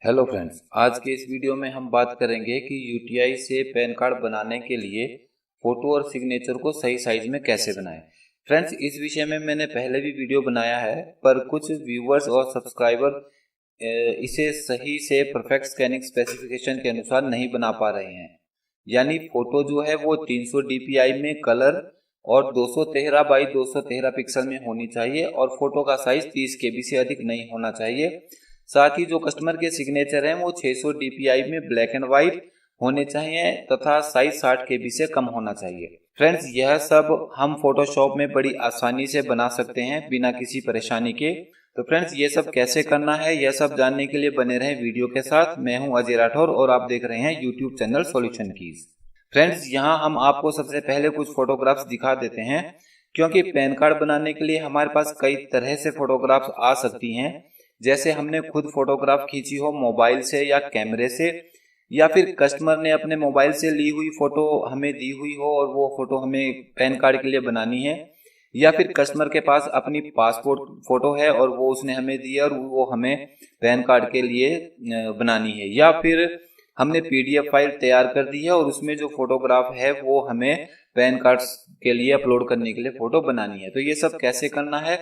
Hello friends, आज के इस वीडियो में हम बात करेंगे कि यूटीआई से पैन कार्ड बनाने के लिए फोटो और सिग्नेचर को सही साइज में कैसे बनाएं। फ्रेंड्स, इस विषय में मैंने पहले भी वीडियो बनाया है, पर कुछ व्यूवर्स और सब्सक्राइबर इसे सही से परफेक्ट स्कैनिंग स्पेसिफिकेशन के अनुसार नहीं बना पा रहे हैं। यानी फोटो जो है वो 300 dpi में कलर और 213 बाई 213 पिक्सल में होनी चाहिए और फोटो का साइज 30 KB से अधिक नहीं होना चाहिए। साथ ही जो कस्टमर के सिग्नेचर हैं वो 600 dpi में ब्लैक एंड व्हाइट होने चाहिए तथा साइज 60 KB से कम होना चाहिए। फ्रेंड्स, यह सब हम फोटोशॉप में बड़ी आसानी से बना सकते हैं बिना किसी परेशानी के। तो फ्रेंड्स, ये सब कैसे करना है यह सब जानने के लिए बने रहें वीडियो के साथ। मैं हूं अजय राठौर और आप देख रहे हैं YouTube channel solution keys. Friends, यहाँ हम आपको सबसे पहले कुछ फोटोग्राफ्स दिखा देते हैं, क्योंकि पैन कार्ड बनाने के लिए हमारे पास कई तरह से फोटोग्राफ्स आ सकती हैं। जैसे हमने खुद फोटोग्राफ खींची हो मोबाइल से या कैमरे से, या फिर कस्टमर ने अपने मोबाइल से ली हुई फोटो हमें दी हुई हो और वो फोटो हमें पैन कार्ड के लिए बनानी है, या फिर कस्टमर के पास अपनी पासपोर्ट फोटो है और वो उसने हमें दी है और वो हमें पैन कार्ड के लिए बनानी है, या फिर हमने PDF फाइल तैयार कर दी है और उसमें जो फोटोग्राफ है वो हमें पैन कार्ड के लिए अपलोड करने के लिए फोटो बनानी है। तो ये सब कैसे करना है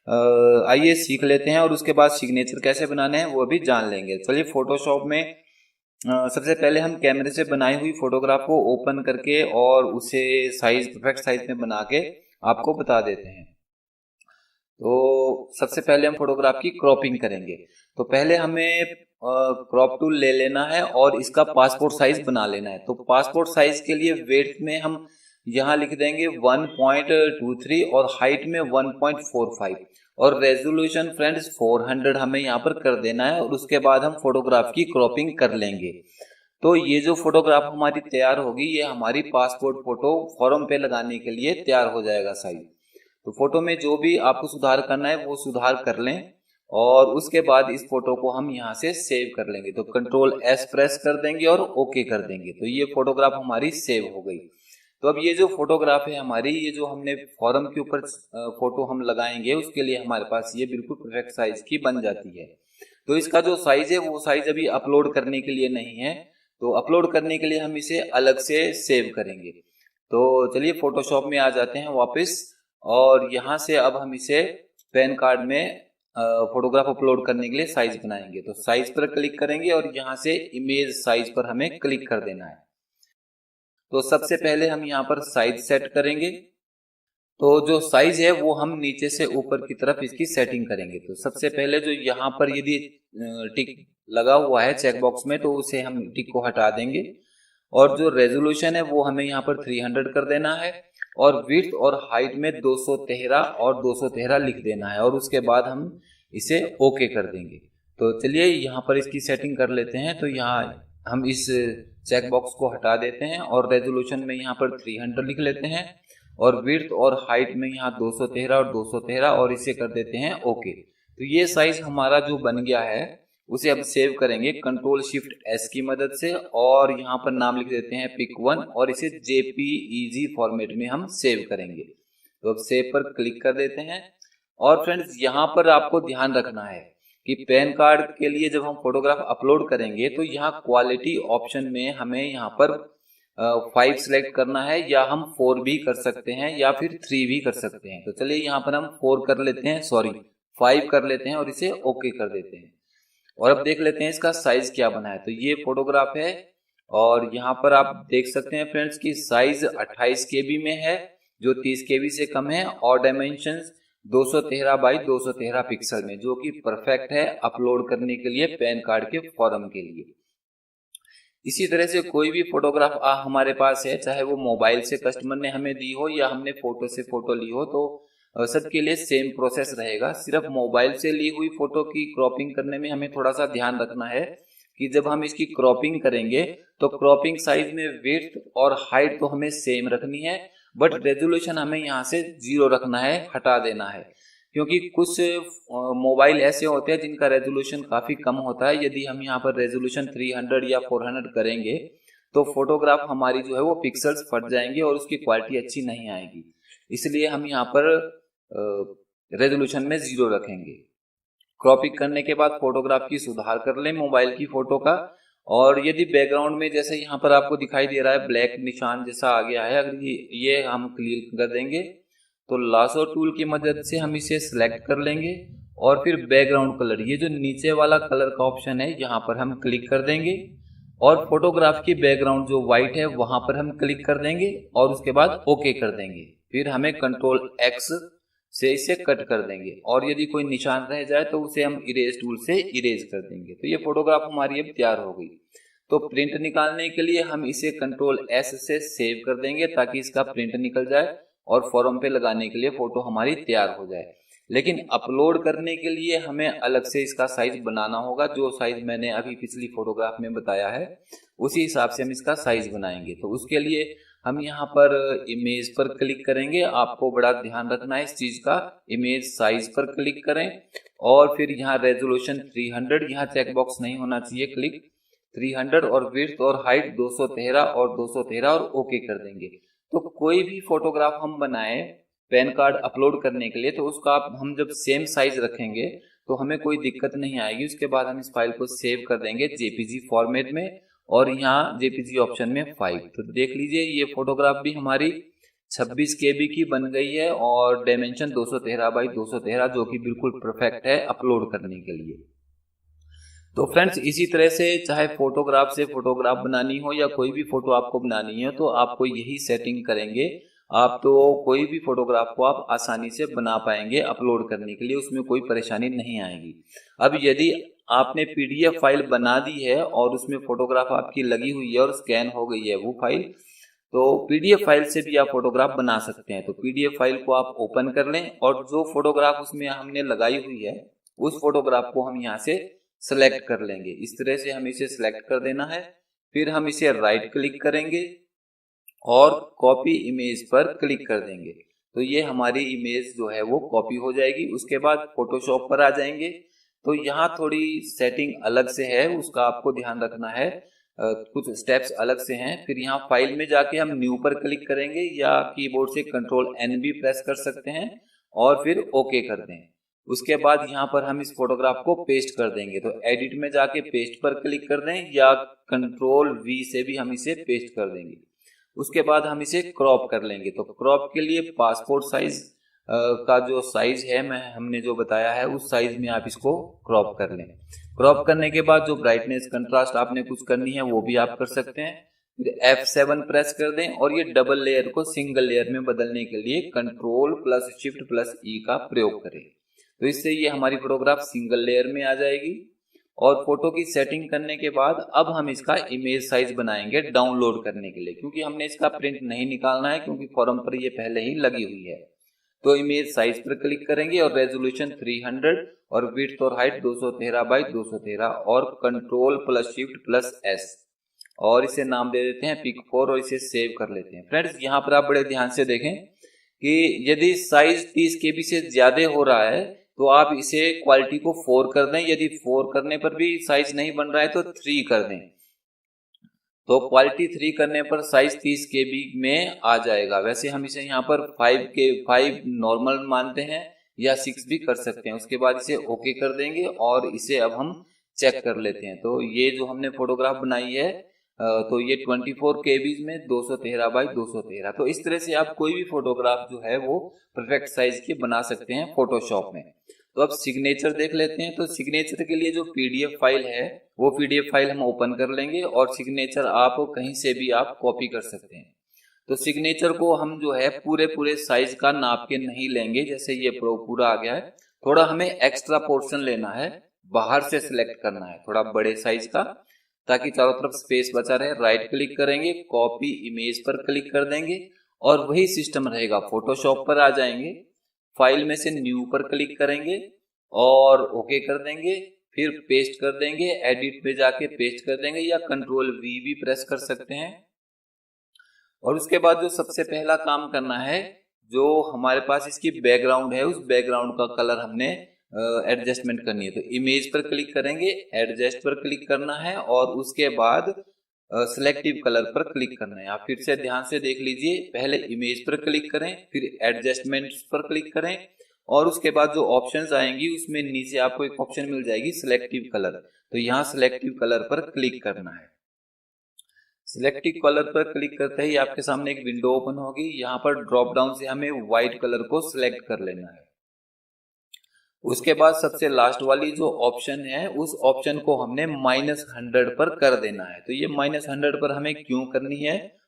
आइए सीख लेते हैं और उसके बाद सिग्नेचर कैसे बनाने हैं वो भी जान लेंगे। चलिए, फोटोशॉप में सबसे पहले हम कैमरे से बनाई हुई फोटोग्राफ को ओपन करके और उसे साइज परफेक्ट साइज में बना के आपको बता देते हैं। तो सबसे पहले हम फोटोग्राफ की क्रॉपिंग करेंगे। तो पहले हमें क्रॉप टूल ले लेना है और इसका पासपोर्ट साइज बना लेना है। तो पासपोर्ट साइज के लिए वेड्थ में हम यहाँ लिख देंगे 1.23 और हाइट में 1.45 और रेजोल्यूशन फ्रेंड्स 400 हमें यहाँ पर कर देना है और उसके बाद हम फोटोग्राफ की क्रॉपिंग कर लेंगे। तो ये जो फोटोग्राफ हमारी तैयार होगी ये हमारी पासपोर्ट फोटो फॉर्म पे लगाने के लिए तैयार हो जाएगा साइज। तो फोटो में जो भी आपको सुधार करना है वो सुधार कर लें और उसके बाद इस फोटो को हम यहाँ से सेव कर लेंगे। तो Ctrl+S प्रेस कर देंगे और ओके कर देंगे। तो ये फोटोग्राफ हमारी सेव हो गई। तो अब ये जो फोटोग्राफ है हमारी, ये जो हमने फॉर्म के ऊपर फोटो हम लगाएंगे उसके लिए हमारे पास ये बिल्कुल परफेक्ट साइज की बन जाती है। तो इसका जो साइज है वो साइज अभी अपलोड करने के लिए नहीं है, तो अपलोड करने के लिए हम इसे अलग से सेव करेंगे। तो चलिए फोटोशॉप में आ जाते हैं वापस और यहाँ से अब हम इसे पैन कार्ड में फोटोग्राफ अपलोड करने के लिए साइज बनाएंगे। तो साइज पर क्लिक करेंगे और यहाँ से इमेज साइज पर हमें क्लिक कर देना है। तो सबसे पहले हम यहाँ पर साइज सेट करेंगे। तो जो साइज है वो हम नीचे से ऊपर की तरफ इसकी सेटिंग करेंगे। तो सबसे पहले जो यहाँ पर यदि टिक लगा हुआ है चेक बॉक्स में तो उसे हम टिक को हटा देंगे और जो रेजोल्यूशन है वो हमें यहाँ पर 300 कर देना है और विड्थ और हाइट में 213 और 213 लिख देना है और उसके बाद हम इसे ओके कर देंगे। तो चलिए यहाँ पर इसकी सेटिंग कर लेते हैं। तो यहाँ हम इस चेक बॉक्स को हटा देते हैं और रेजोल्यूशन में यहाँ पर 300 लिख लेते हैं और विड्थ और हाइट में यहाँ 213 और 213 और इसे कर देते हैं ओके। तो ये साइज हमारा जो बन गया है उसे अब सेव करेंगे Ctrl+Shift+S की मदद से और यहाँ पर नाम लिख देते हैं pic1 और इसे JPEG फॉर्मेट में हम सेव करेंगे। तो अब सेव पर क्लिक कर देते हैं। और फ्रेंड्स, यहाँ पर आपको ध्यान रखना है कि पैन कार्ड के लिए जब हम फोटोग्राफ अपलोड करेंगे तो यहाँ क्वालिटी ऑप्शन में हमें यहाँ पर 5 सिलेक्ट करना है या हम 4 भी कर सकते हैं या फिर 3 भी कर सकते हैं। तो चलिए यहाँ पर हम 4 कर लेते हैं, सॉरी 5 कर लेते हैं और इसे ओके कर देते हैं। और अब देख लेते हैं इसका साइज क्या बना है। तो ये फोटोग्राफ है और यहाँ पर आप देख सकते हैं फ्रेंड्स की साइज 28 KB में है जो 30 KB से कम है और डायमेंशंस 213 बाई 213 पिक्सल में, जो कि परफेक्ट है अपलोड करने के लिए पैन कार्ड के फॉर्म के लिए। इसी तरह से कोई भी फोटोग्राफ हमारे पास है, चाहे वो मोबाइल से कस्टमर ने हमें दी हो या हमने फोटो से फोटो ली हो, तो सबके लिए सेम प्रोसेस रहेगा। सिर्फ मोबाइल से ली हुई फोटो की क्रॉपिंग करने में हमें थोड़ा सा ध्यान रखना है कि जब हम इसकी क्रॉपिंग करेंगे तो क्रॉपिंग साइज में विड्थ और हाइट तो हमें सेम रखनी है, बट रेजोल्यूशन हमें यहाँ से 0 रखना है, हटा देना है। क्योंकि कुछ मोबाइल ऐसे होते हैं जिनका रेजोल्यूशन काफी कम होता है। यदि हम यहाँ पर रेजोल्यूशन 300 या 400 करेंगे तो फोटोग्राफ हमारी जो है वो पिक्सल्स फट जाएंगे और उसकी क्वालिटी अच्छी नहीं आएगी। इसलिए हम यहाँ पर रेजोल्यूशन में 0 रखेंगे। क्रॉपिंग करने के बाद फोटोग्राफ की सुधार कर लें मोबाइल की फोटो का। और यदि बैकग्राउंड में जैसे यहाँ पर आपको दिखाई दे रहा है ब्लैक निशान जैसा आ गया है, अगर ये हम क्लियर कर देंगे तो लासो टूल की मदद से हम इसे सिलेक्ट कर लेंगे और फिर बैकग्राउंड कलर, ये जो नीचे वाला कलर का ऑप्शन है यहाँ पर हम क्लिक कर देंगे और फोटोग्राफ की बैकग्राउंड जो व्हाइट है वहां पर हम क्लिक कर देंगे और उसके बाद ओके कर देंगे। फिर हमें कंट्रोल एक्स से इसे कट कर देंगे और यदि कोई निशान रह जाए तो उसे हम इरेज टूल से इरेज कर देंगे। तो ये फोटोग्राफ हमारी अब तैयार हो गई। तो प्रिंट निकालने के लिए हम इसे कंट्रोल एस से सेव कर देंगे ताकि इसका प्रिंट निकल जाए और फॉर्म पे लगाने के लिए फोटो हमारी तैयार हो जाए। लेकिन अपलोड करने के लिए हमें अलग से इसका साइज बनाना होगा। जो साइज मैंने अभी पिछली फोटोग्राफ में बताया है उसी हिसाब से हम इसका साइज बनाएंगे। तो उसके लिए हम यहाँ पर इमेज पर क्लिक करेंगे। आपको बड़ा ध्यान रखना है इस चीज का, इमेज साइज पर क्लिक करें और फिर यहाँ रेजोल्यूशन 300, यहाँ चेकबॉक्स नहीं होना चाहिए, क्लिक 300 और विड्थ और हाइट 213 और 213 और ओके कर देंगे। तो कोई भी फोटोग्राफ हम बनाए पैन कार्ड अपलोड करने के लिए तो उसका हम जब सेम साइज रखेंगे तो हमें कोई दिक्कत नहीं आएगी। उसके बाद हम इस फाइल को सेव कर देंगे जेपीजी फॉर्मेट में और यहाँ जेपीजी ऑप्शन में 5। तो देख लीजिए ये फोटोग्राफ भी हमारी 26 KB की बन गई है और डायमेंशन 213 बाई 213 जो कि बिल्कुल परफेक्ट है अपलोड करने के लिए। तो फ्रेंड्स इसी तरह से चाहे फोटोग्राफ से फोटोग्राफ बनानी हो या कोई भी फोटो आपको बनानी है तो आपको यही सेटिंग करेंगे आप तो कोई भी फोटोग्राफ को आप आसानी से बना पाएंगे अपलोड करने के लिए, उसमें कोई परेशानी नहीं आएगी। अब यदि आपने पीडीएफ फाइल बना दी है और उसमें फोटोग्राफ आपकी लगी हुई है और स्कैन हो गई है वो फाइल, तो पीडीएफ फाइल से भी आप फोटोग्राफ बना सकते हैं। तो पीडीएफ फाइल को आप ओपन कर लें और जो फोटोग्राफ उसमें हमने लगाई हुई है उस फोटोग्राफ को हम यहाँ से सिलेक्ट कर लेंगे। इस तरह से हमें इसे सिलेक्ट कर देना है। फिर हम इसे राइट क्लिक करेंगे और कॉपी इमेज पर क्लिक कर देंगे तो ये हमारी इमेज जो है वो कॉपी हो जाएगी। उसके बाद फोटोशॉप पर आ जाएंगे तो यहाँ थोड़ी सेटिंग अलग से है, उसका आपको ध्यान रखना है, कुछ स्टेप्स अलग से हैं। फिर यहाँ फाइल में जाके हम न्यू पर क्लिक करेंगे या कीबोर्ड से कंट्रोल एन भी प्रेस कर सकते हैं और फिर ओके कर दें। उसके बाद यहाँ पर हम इस फोटोग्राफ को पेस्ट कर देंगे तो एडिट में जाके पेस्ट पर क्लिक कर दें या कंट्रोल वी से भी हम इसे पेस्ट कर देंगे। उसके बाद हम इसे क्रॉप कर लेंगे। तो क्रॉप के लिए पासपोर्ट साइज का जो साइज है हमने जो बताया है उस साइज में आप इसको क्रॉप कर लें। क्रॉप करने के बाद जो ब्राइटनेस कंट्रास्ट आपने कुछ करनी है वो भी आप कर सकते हैं। फिर F7 प्रेस कर दें और ये डबल लेयर को सिंगल लेयर में बदलने के लिए कंट्रोल प्लस शिफ्ट प्लस ई का प्रयोग करें। तो इससे ये हमारी फोटोग्राफ सिंगल लेयर में आ जाएगी। और फोटो की सेटिंग करने के बाद अब हम इसका इमेज साइज बनाएंगे डाउनलोड करने के लिए, क्योंकि हमने इसका प्रिंट नहीं निकालना है क्योंकि फॉर्म पर ये पहले ही लगी हुई है। तो इमेज साइज पर क्लिक करेंगे और रेजोल्यूशन 300 और विड्थ और हाइट 213 बाई 213 और control plus shift plus S और इसे नाम दे देते हैं पिक4 और इसे सेव कर लेते हैं। फ्रेंड्स यहाँ पर आप बड़े ध्यान से देखें कि यदि साइज 30 KB से ज्यादा हो रहा है तो आप इसे क्वालिटी को 4 कर दें। यदि 4 करने पर भी साइज नहीं बन रहा है तो 3 कर दें। तो क्वालिटी 3 करने पर साइज 30 KB में आ जाएगा। वैसे हम इसे यहाँ पर 5 नॉर्मल मानते हैं या 6 भी कर सकते हैं। उसके बाद इसे ओके कर देंगे और इसे अब हम चेक कर लेते हैं। तो ये जो हमने फोटोग्राफ बनाई है तो ये 24 KB में 213 बाई 213। तो इस तरह से आप कोई भी फोटोग्राफ जो है वो परफेक्ट साइज की बना सकते हैं फोटोशॉप में। तो अब सिग्नेचर देख लेते हैं। तो सिग्नेचर के लिए जो पीडीएफ फाइल है वो पीडीएफ फाइल हम ओपन कर लेंगे और सिग्नेचर आप कहीं से भी आप कॉपी कर सकते हैं। तो सिग्नेचर को हम जो है पूरे साइज का नाप के नहीं लेंगे। जैसे ये पूरा आ गया है, थोड़ा हमें एक्स्ट्रा पोर्शन लेना है, बाहर से सिलेक्ट करना है थोड़ा बड़े साइज का ताकि चारों तरफ स्पेस बचा रहे। राइट क्लिक करेंगे, कॉपी इमेज पर क्लिक कर देंगे और वही सिस्टम रहेगा। फोटोशॉप पर आ जाएंगे, फाइल में से न्यू पर क्लिक करेंगे और ओके कर देंगे, फिर पेस्ट कर देंगे। एडिट पे जाके पेस्ट कर देंगे या कंट्रोल वी भी प्रेस कर सकते हैं। और उसके बाद जो सबसे पहला काम करना है, जो हमारे पास इसकी बैकग्राउंड है उस बैकग्राउंड का कलर हमने एडजस्टमेंट करनी है। तो इमेज पर क्लिक करेंगे, एडजस्ट पर क्लिक करना है और उसके बाद सिलेक्टिव कलर पर क्लिक करना है। आप फिर से ध्यान से देख लीजिए, पहले इमेज पर क्लिक करें, फिर एडजस्टमेंट्स पर क्लिक करें और उसके बाद जो ऑप्शंस आएंगी उसमें नीचे आपको एक ऑप्शन मिल जाएगी सिलेक्टिव कलर। तो यहाँ सिलेक्टिव कलर पर क्लिक करना है। सिलेक्टिव कलर पर क्लिक करते ही आपके सामने एक विंडो ओपन होगी। यहाँ पर ड्रॉप डाउन से हमें व्हाइट कलर को सिलेक्ट कर लेना है। उसके बाद सबसे लास्ट वाली जो ऑप्शन है उस ऑप्शन को हमने -100 पर कर देना है। तो ये -100 पर हमें क्यों करनी है?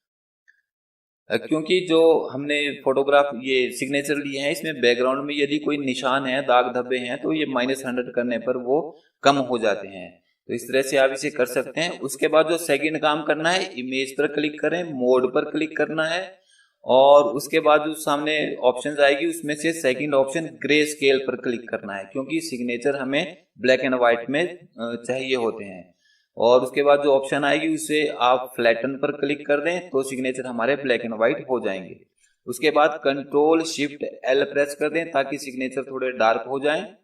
क्योंकि जो हमने फोटोग्राफ ये सिग्नेचर लिए हैं इसमें बैकग्राउंड में यदि कोई निशान है, दाग धब्बे हैं, तो ये -100 करने पर वो कम हो जाते हैं। तो इस तरह से आप इसे कर सकते हैं। उसके बाद जो सेकंड काम करना है, इमेज पर क्लिक करें, मोड पर क्लिक करना है और उसके बाद जो सामने ऑप्शंस आएगी उसमें से सेकंड ऑप्शन ग्रे स्केल पर क्लिक करना है, क्योंकि सिग्नेचर हमें ब्लैक एंड व्हाइट में चाहिए होते हैं। और उसके बाद जो ऑप्शन आएगी उसे आप फ्लैटन पर क्लिक कर दें तो सिग्नेचर हमारे ब्लैक एंड व्हाइट हो जाएंगे। उसके बाद Ctrl+Shift+L प्रेस कर दें ताकि सिग्नेचर थोड़े डार्क हो जाएं।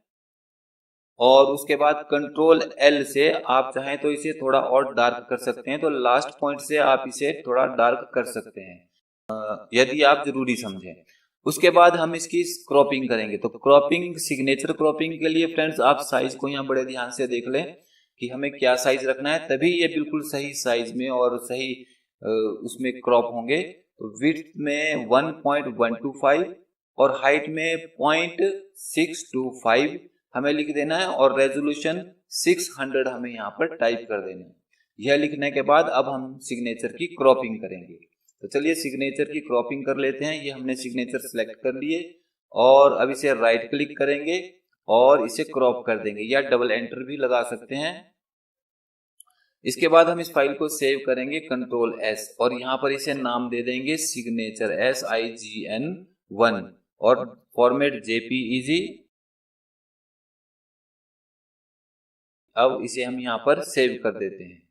और उसके बाद Ctrl+L से आप चाहें तो इसे थोड़ा और डार्क कर सकते हैं। तो लास्ट पॉइंट से आप इसे थोड़ा डार्क कर सकते हैं यदि आप जरूरी समझें। उसके बाद हम इसकी क्रॉपिंग करेंगे। तो क्रॉपिंग, सिग्नेचर क्रॉपिंग के लिए फ्रेंड्स आप साइज को यहाँ बड़े ध्यान से देख लें कि हमें क्या साइज रखना है, तभी ये बिल्कुल सही साइज में और सही उसमें क्रॉप होंगे। तो विड्थ में 1.125 और हाइट में 0.625 हमें लिख देना है और रेजोल्यूशन 600 हमें यहाँ पर टाइप कर देना है। यह लिखने के बाद अब हम सिग्नेचर की क्रॉपिंग करेंगे। तो चलिए सिग्नेचर की क्रॉपिंग कर लेते हैं। ये हमने सिग्नेचर सेलेक्ट कर लिए और अब इसे राइट क्लिक करेंगे और इसे क्रॉप कर देंगे या डबल एंटर भी लगा सकते हैं। इसके बाद हम इस फाइल को सेव करेंगे Ctrl+S और यहाँ पर इसे नाम दे देंगे सिग्नेचर SIGN1 और फॉर्मेट JPEG। अब इसे हम यहाँ पर सेव कर देते हैं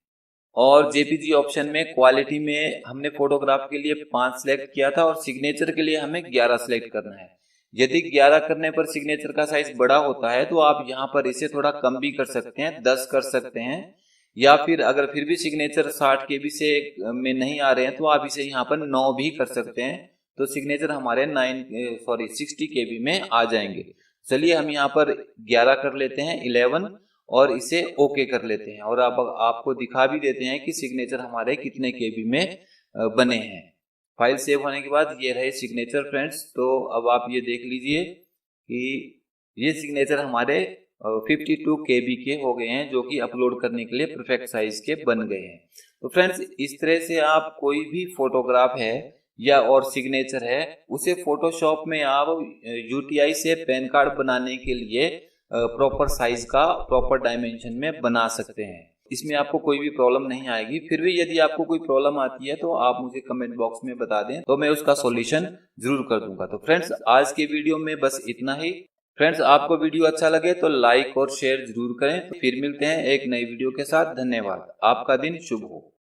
और JPG ऑप्शन में क्वालिटी में हमने फोटोग्राफ के लिए 5 सिलेक्ट किया था और सिग्नेचर के लिए हमें 11 सिलेक्ट करना है। यदि 11 करने पर सिग्नेचर का साइज बड़ा होता है तो आप यहाँ पर इसे थोड़ा कम भी कर सकते हैं, 10 कर सकते हैं, या फिर अगर फिर भी सिग्नेचर 60 KB से में नहीं आ रहे हैं तो आप इसे यहाँ पर 9 भी कर सकते हैं। तो सिग्नेचर हमारे 60 KB में आ जाएंगे। चलिए हम यहाँ पर 11 कर लेते हैं, 11, और इसे ओके कर लेते हैं और अब आपको दिखा भी देते हैं कि सिग्नेचर हमारे कितने KB में बने हैं। फाइल सेव होने के बाद ये रहे सिग्नेचर फ्रेंड्स। तो अब आप ये देख लीजिए कि ये सिग्नेचर हमारे 52 KB के हो गए हैं, जो कि अपलोड करने के लिए परफेक्ट साइज के बन गए हैं। तो फ्रेंड्स इस तरह से आप कोई भी फोटोग्राफ है या और सिग्नेचर है उसे फोटोशॉप में आप UTI से पैन कार्ड बनाने के लिए प्रॉपर साइज का, प्रॉपर डायमेंशन में बना सकते हैं। इसमें आपको कोई भी प्रॉब्लम नहीं आएगी। फिर भी यदि आपको कोई प्रॉब्लम आती है तो आप मुझे कमेंट बॉक्स में बता दें तो मैं उसका सॉल्यूशन जरूर कर दूंगा। तो फ्रेंड्स आज के वीडियो में बस इतना ही। फ्रेंड्स आपको वीडियो अच्छा लगे तो लाइक और शेयर जरूर करें। फिर मिलते हैं एक नई वीडियो के साथ। धन्यवाद। आपका दिन शुभ हो।